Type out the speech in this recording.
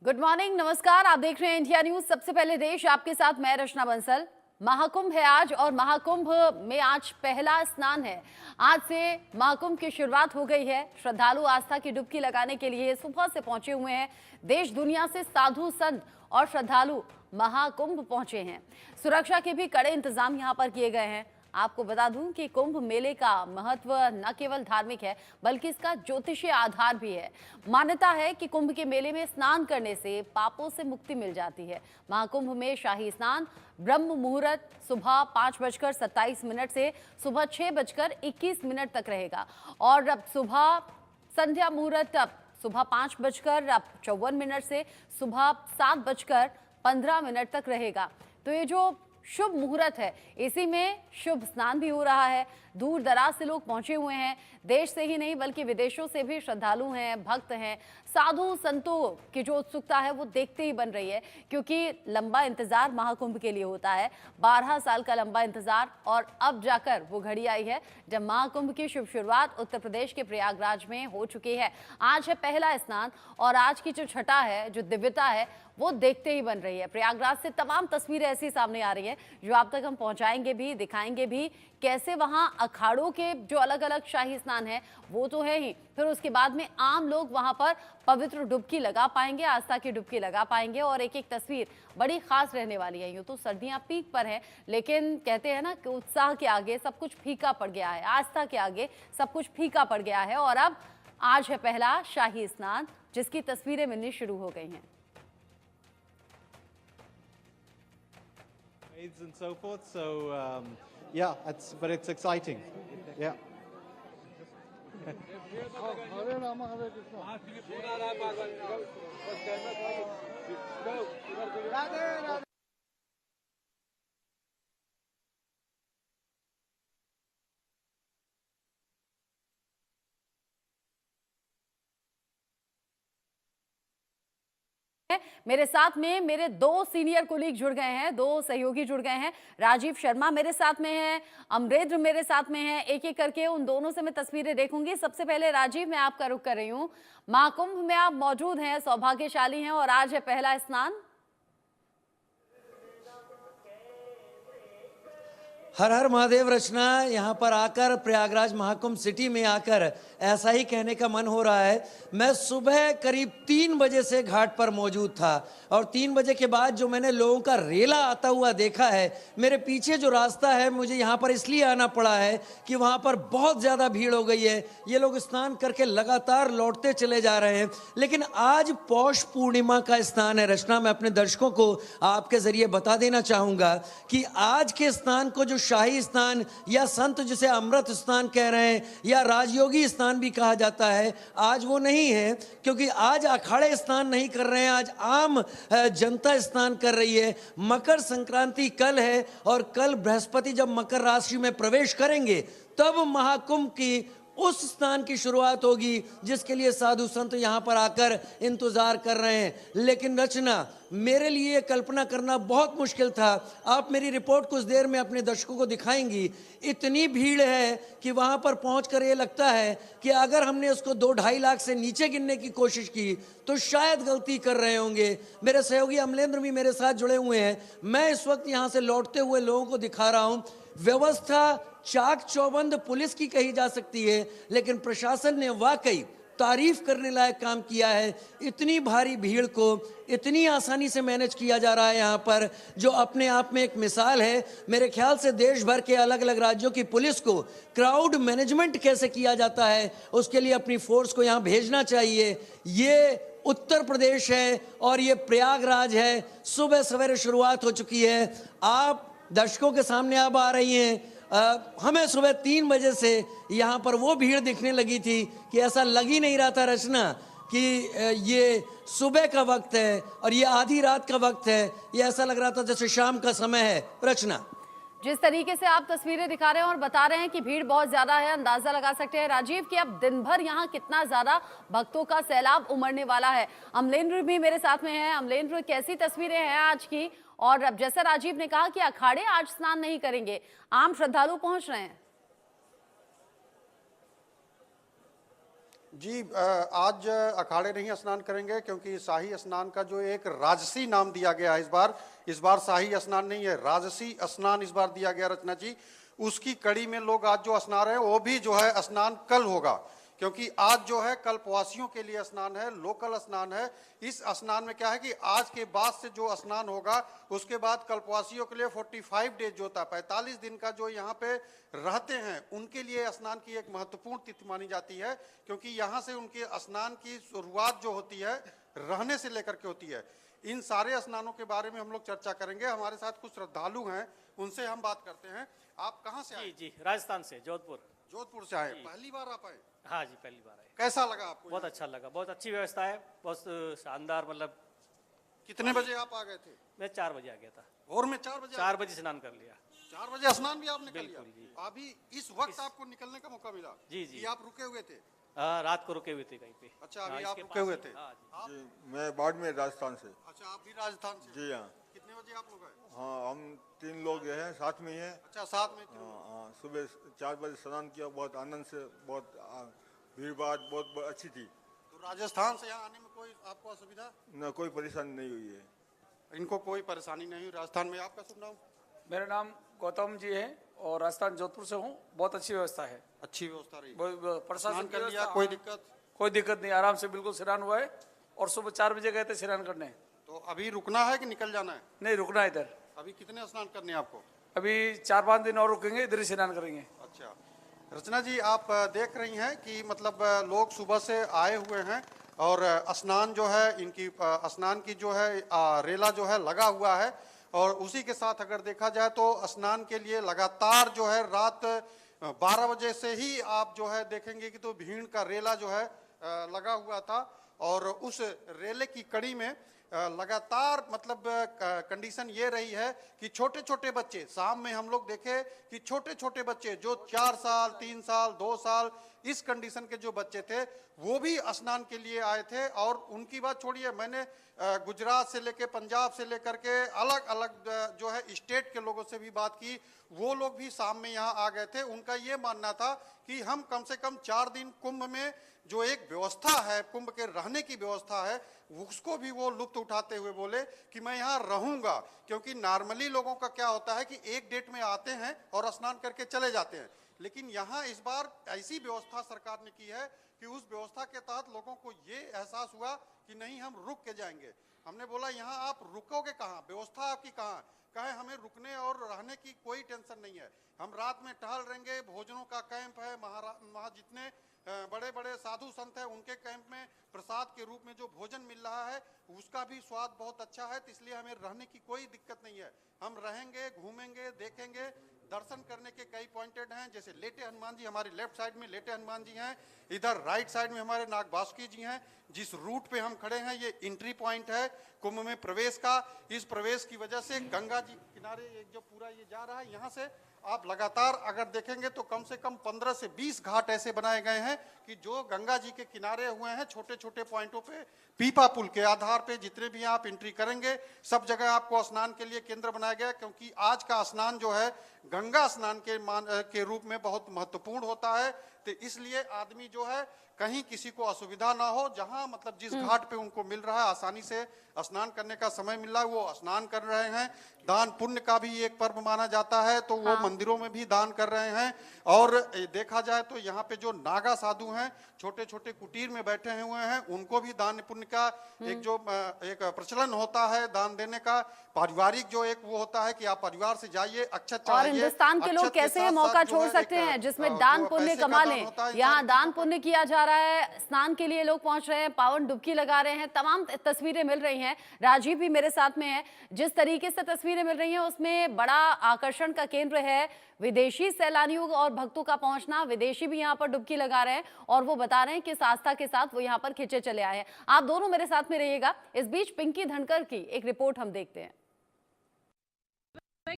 Good morning, नमस्कार। आप देख रहे हैं इंडिया न्यूज। सबसे पहले देश आपके साथ मैं रचना बंसल। महाकुंभ है आज और महाकुंभ में आज पहला स्नान है। आज से महाकुंभ की शुरुआत हो गई है। श्रद्धालु आस्था की डुबकी लगाने के लिए सुबह से पहुंचे हुए हैं। देश दुनिया से साधु संत और श्रद्धालु महाकुंभ पहुंचे हैं। सुरक्षा के भी कड़े इंतजाम यहां पर किए गए हैं। आपको बता दूं कि कुंभ मेले का महत्व न केवल धार्मिक है बल्कि इसका ज्योतिषीय आधार भी है। मान्यता है कि कुंभ के मेले में स्नान करने से पापों से मुक्ति मिल जाती है। महाकुंभ में शाही स्नान ब्रह्म मुहूर्त सुबह 5:27 से सुबह 6:21 तक रहेगा और अब सुबह संध्या मुहूर्त अब सुबह 5:54 से सुबह 7:15 तक रहेगा। तो ये जो शुभ मुहूर्त है, इसी में शुभ स्नान भी हो रहा है। दूर दराज से लोग पहुंचे हुए हैं। देश से ही नहीं बल्कि विदेशों से भी श्रद्धालु हैं, भक्त हैं। साधु संतों की जो उत्सुकता है वो देखते ही बन रही है, क्योंकि लंबा इंतजार महाकुंभ के लिए होता है। 12 साल का लंबा इंतजार और अब जाकर वो घड़ी आई है जब महाकुंभ की शुभ शुरुआत उत्तर प्रदेश के प्रयागराज में हो चुकी है। आज है पहला स्नान और आज की जो छठा है, जो दिव्यता है, वो देखते ही बन रही है। प्रयागराज से तमाम तस्वीरें ऐसी सामने आ रही है जो आप तक हम पहुंचाएंगे भी, दिखाएंगे भी। कैसे वहां अखाड़ों के जो अलग अलग शाही स्नान है वो तो है ही, फिर उसके बाद में आम लोग वहां पर पवित्र डुबकी लगा पाएंगे, आस्था की डुबकी लगा पाएंगे और एक एक तस्वीर बड़ी खास रहने वाली है। यूं तो सर्दियां पीक पर है, लेकिन कहते हैं ना कि उत्साह के आगे सब कुछ फीका पड़ गया है, आस्था के आगे सब कुछ फीका पड़ गया है। और अब आज है पहला शाही स्नान जिसकी तस्वीरें मिलनी शुरू हो गई हैं। And so forth, so yeah, but it's exciting. Yeah. Hare Rama, Hare Krishna. मेरे साथ में मेरे दो सीनियर कोलीग जुड़ गए हैं, दो सहयोगी जुड़ गए हैं। राजीव शर्मा मेरे साथ में है, अमरेंद्र मेरे साथ में है। एक एक करके उन दोनों से मैं तस्वीरें देखूंगी। सबसे पहले राजीव, मैं आपका रुख कर रही हूँ। महाकुंभ में आप मौजूद हैं, सौभाग्यशाली हैं और आज है पहला स्नान। हर हर महादेव रचना। यहाँ पर आकर प्रयागराज महाकुंभ सिटी में आकर ऐसा ही कहने का मन हो रहा है। मैं सुबह करीब 3 बजे से घाट पर मौजूद था और 3 बजे के बाद जो मैंने लोगों का रेला आता हुआ देखा है, मेरे पीछे जो रास्ता है, मुझे यहाँ पर इसलिए आना पड़ा है कि वहाँ पर बहुत ज़्यादा भीड़ हो गई है। ये लोग स्नान करके लगातार लौटते चले जा रहे हैं। लेकिन आज पौष पूर्णिमा का स्नान है रचना। मैं अपने दर्शकों को आपके ज़रिए बता देना चाहूँगा कि आज के स्नान को जो शाही स्नान या संत जिसे अमृत स्नान कह रहे हैं या राजयोगी स्नान भी कहा जाता है, आज वो नहीं है, क्योंकि आज अखाड़े स्नान नहीं कर रहे हैं। आज आम जनता स्नान कर रही है। मकर संक्रांति कल है और कल बृहस्पति जब मकर राशि में प्रवेश करेंगे तब महाकुंभ की उस स्नान की शुरुआत होगी जिसके लिए साधु संत यहाँ पर आकर इंतजार कर रहे हैं। लेकिन रचना, मेरे लिए कल्पना करना बहुत मुश्किल था। आप मेरी रिपोर्ट कुछ देर में अपने दर्शकों को दिखाएंगी। इतनी भीड़ है कि वहाँ पर पहुँचकर ये लगता है कि अगर हमने उसको 2-2.5 लाख से नीचे गिनने की कोशिश की तो शायद गलती कर रहे होंगे। मेरे सहयोगी अमलेंद्र भी मेरे साथ जुड़े हुए हैं। मैं इस वक्त यहाँ से लौटते हुए लोगों को दिखा रहा हूँ। व्यवस्था चाक चौबंद पुलिस की कही जा सकती है, लेकिन प्रशासन ने वाकई तारीफ करने लायक काम किया है। इतनी भारी भीड़ को इतनी आसानी से मैनेज किया जा रहा है यहाँ पर, जो अपने आप में एक मिसाल है। मेरे ख्याल से देश भर के अलग अलग राज्यों की पुलिस को क्राउड मैनेजमेंट कैसे किया जाता है, उसके लिए अपनी फोर्स को यहाँ भेजना चाहिए। ये उत्तर प्रदेश है और ये प्रयागराज है। सुबह सवेरे शुरुआत हो चुकी है। आप दर्शकों के सामने अब आ रही हैं। हमें सुबह 3 बजे से यहाँ पर वो भीड़ दिखने लगी थी कि ऐसा लग ही नहीं रहा था रचना कि ये सुबह का वक्त है और ये आधी रात का वक्त है। ये ऐसा लग रहा था जैसे शाम का समय है। रचना, जिस तरीके से आप तस्वीरें दिखा रहे हैं और बता रहे हैं कि भीड़ बहुत ज्यादा है, अंदाजा लगा सकते हैं राजीव कि अब दिन भर यहाँ कितना ज्यादा भक्तों का सैलाब उमड़ने वाला है। अमलेंद्र भी मेरे साथ में है। अमलेंद्र, कैसी तस्वीरें हैं आज की? और अब जैसा राजीव ने कहा कि अखाड़े आज स्नान नहीं करेंगे, आम श्रद्धालु पहुंच रहे हैं। जी आज अखाड़े नहीं स्नान करेंगे क्योंकि शाही स्नान का जो एक राजसी नाम दिया गया है इस बार शाही स्नान नहीं है, राजसी स्नान इस बार दिया गया रचना जी। उसकी कड़ी में लोग आज जो स्नान रहे हैं वो भी जो है स्नान कल होगा, क्योंकि आज जो है कल्पवासियों के लिए स्नान है, लोकल स्नान है। इस स्नान में क्या है कि आज के बाद से जो स्नान होगा उसके बाद कल्पवासियों के लिए 45 डेज जो होता है, 45 दिन का जो यहाँ पे रहते हैं उनके लिए स्नान की एक महत्वपूर्ण तिथि मानी जाती है, क्योंकि यहाँ से उनके स्नान की शुरुआत जो होती है रहने से लेकर के होती है। इन सारे स्नानों के बारे में हम लोग चर्चा करेंगे। हमारे साथ कुछ श्रद्धालु हैं, उनसे हम बात करते हैं। आप कहाँ से आए? जी राजस्थान से, जोधपुर। जोधपुर से आए, पहली बार आप आए? हाँ जी, पहली बार आए। कैसा लगा आपको? बहुत अच्छा लगा, बहुत अच्छी व्यवस्था है, बहुत शानदार। मतलब कितने बजे आप आ गए थे? मैं 4 बजे आ गया था। भोर में 4 बजे? 4 बजे स्नान कर लिया। 4 बजे स्नान भी आपने कर लिया? बिल्कुल जी। अभी इस वक्त आपको निकलने का मौका मिला? जी, जी। कि आप रुके हुए थे? रात को रुके हुए थे कहीं पे। अच्छा, अभी हाँ, आप इसके रुके पास हुए ही। थे? हाँ जी। जी, मैं बाड़मेर राजस्थान से। अच्छा, आप भी राजस्थान से? जी हाँ। कितने बजे आप लोग आए? हाँ, हम 3 लोग हैं, साथ में ही हैं। अच्छा, साथ में थे। हाँ हाँ, सुबह 4 बजे स्नान किया, बहुत आनंद से, बहुत भीड़ भाड़ बहुत अच्छी थी। तो राजस्थान से यहाँ आने में कोई आपको असुविधा? न कोई परेशानी नहीं हुई है। इनको कोई परेशानी नहीं हुई राजस्थान में। आपका शुभ नाम? मेरा नाम गौतम जी है और राजस्थान जोधपुर से हूँ। बहुत अच्छी व्यवस्था है, अच्छी व्यवस्था रही? प्रशासन स्नान की कर लिया, व्यवस्था, कोई हाँ, दिक्कत? कोई दिक्कत नहीं, आराम से बिल्कुल स्नान हुआ है। और सुबह 4 बजे गए थे स्नान करने। तो अभी रुकना है कि निकल जाना है? नहीं, रुकना है इधर। अभी कितने स्नान करने हैं आपको? अभी 4-5 दिन और रुकेंगे, इधर ही स्नान करेंगे। अच्छा, रचना जी आप देख रही हैं कि मतलब लोग सुबह से आए हुए हैं और स्नान जो है इनकी स्नान की जो है रेला जो है लगा हुआ है। और उसी के साथ अगर देखा जाए तो स्नान के लिए लगातार जो है रात 12 बजे से ही आप जो है देखेंगे कि तो भीड़ का रेला जो है लगा हुआ था। और उस रेले की कड़ी में लगातार मतलब कंडीशन ये रही है कि छोटे छोटे बच्चे, शाम में हम लोग देखे कि छोटे छोटे बच्चे जो 4 साल 3 साल 2 साल इस कंडीशन के जो बच्चे थे वो भी स्नान के लिए आए थे। और उनकी बात छोड़िए, मैंने गुजरात से लेके पंजाब से लेकर के अलग अलग जो है स्टेट के लोगों से भी बात की, वो लोग भी शाम में यहाँ आ गए थे। उनका ये मानना था कि हम कम से कम 4 दिन कुंभ में जो एक व्यवस्था है, कुंभ के रहने की व्यवस्था है, उसको भी वो लुत्फ उठाते हुए बोले कि मैं यहाँ रहूंगा। क्योंकि नॉर्मली लोगों का क्या होता है कि एक डेट में आते हैं और स्नान करके चले जाते हैं, लेकिन यहाँ इस बार ऐसी व्यवस्था सरकार ने की है कि उस व्यवस्था के तहत लोगों को ये एहसास हुआ कि नहीं, हम रुक के जाएंगे। हमने बोला यहाँ आप रुकोगे कहाँ, व्यवस्था आपकी कहाँ? कहे हमें रुकने और रहने की कोई टेंशन नहीं है, हम रात में टहल रहेंगे, भोजनों का कैंप है, वहाँ जितने बड़े बड़े साधु संत हैं उनके कैंप में प्रसाद के रूप में जो भोजन मिल रहा है उसका भी स्वाद बहुत अच्छा है, तो इसलिए हमें रहने की कोई दिक्कत नहीं है। हम रहेंगे, घूमेंगे, देखेंगे। दर्शन करने के कई पॉइंटेड हैं, जैसे लेटे हनुमान जी, हमारी लेफ्ट साइड में लेटे हनुमान जी हैं, इधर राइट साइड में हमारे नाग बासुकी जी हैं। जिस रूट पे हम खड़े हैं ये एंट्री पॉइंट है कुंभ में प्रवेश का। इस प्रवेश की वजह से गंगा जी किनारे एक जो पूरा ये जा रहा है, यहाँ से आप लगातार अगर देखेंगे तो कम से कम 15 से 20 घाट ऐसे बनाए गए हैं कि जो गंगा जी के किनारे हुए हैं, छोटे छोटे पॉइंटों पे। पीपा पुल के आधार पे जितने भी आप एंट्री करेंगे सब जगह आपको स्नान के लिए केंद्र बनाया गया, क्योंकि आज का स्नान जो है गंगा स्नान के रूप में बहुत महत्वपूर्ण होता है। तो इसलिए आदमी जो है कहीं किसी को असुविधा ना हो, जहां मतलब जिस घाट पे उनको मिल रहा है आसानी से स्नान करने का समय मिल रहा है वो स्नान कर रहे हैं। दान पुण्य का भी एक पर्व माना जाता है, तो वो मंदिरों में भी दान कर रहे हैं। और देखा जाए तो यहाँ पे जो नागा साधु हैं, छोटे छोटे कुटीर में बैठे हुए हैं, उनको भी दान पुण्य का एक जो एक प्रचलन होता है दान देने का। पारिवारिक जो एक वो होता है कि आप परिवार से जाइए, अक्षत और चढ़ाइए। हिंदुस्तान के लोग अक्षत कैसे साथ मौका साथ जो छोड़ है सकते एक, हैं जिसमें जो दान पुण्य पैसे का कमा दान लें। होता है, यहाँ दान पुण्य किया जा रहा है, स्नान के लिए लोग पहुंच रहे हैं, पावन डुबकी लगा रहे हैं, तमाम तस्वीरें मिल रही हैं। राजीव भी मेरे साथ में है। जिस तरीके से तस्वीरें मिल रही हैं उसमें बड़ा आकर्षण का केंद्र है विदेशी सैलानियों और भक्तों का पहुंचना। विदेशी भी यहाँ पर डुबकी लगा रहे हैं और वो बता रहे हैं कि आस्था के साथ वो यहाँ पर खिंचे चले आए हैं। आप दोनों मेरे साथ में रहिएगा। इस बीच पिंकी धनकर की एक रिपोर्ट हम देखते हैं।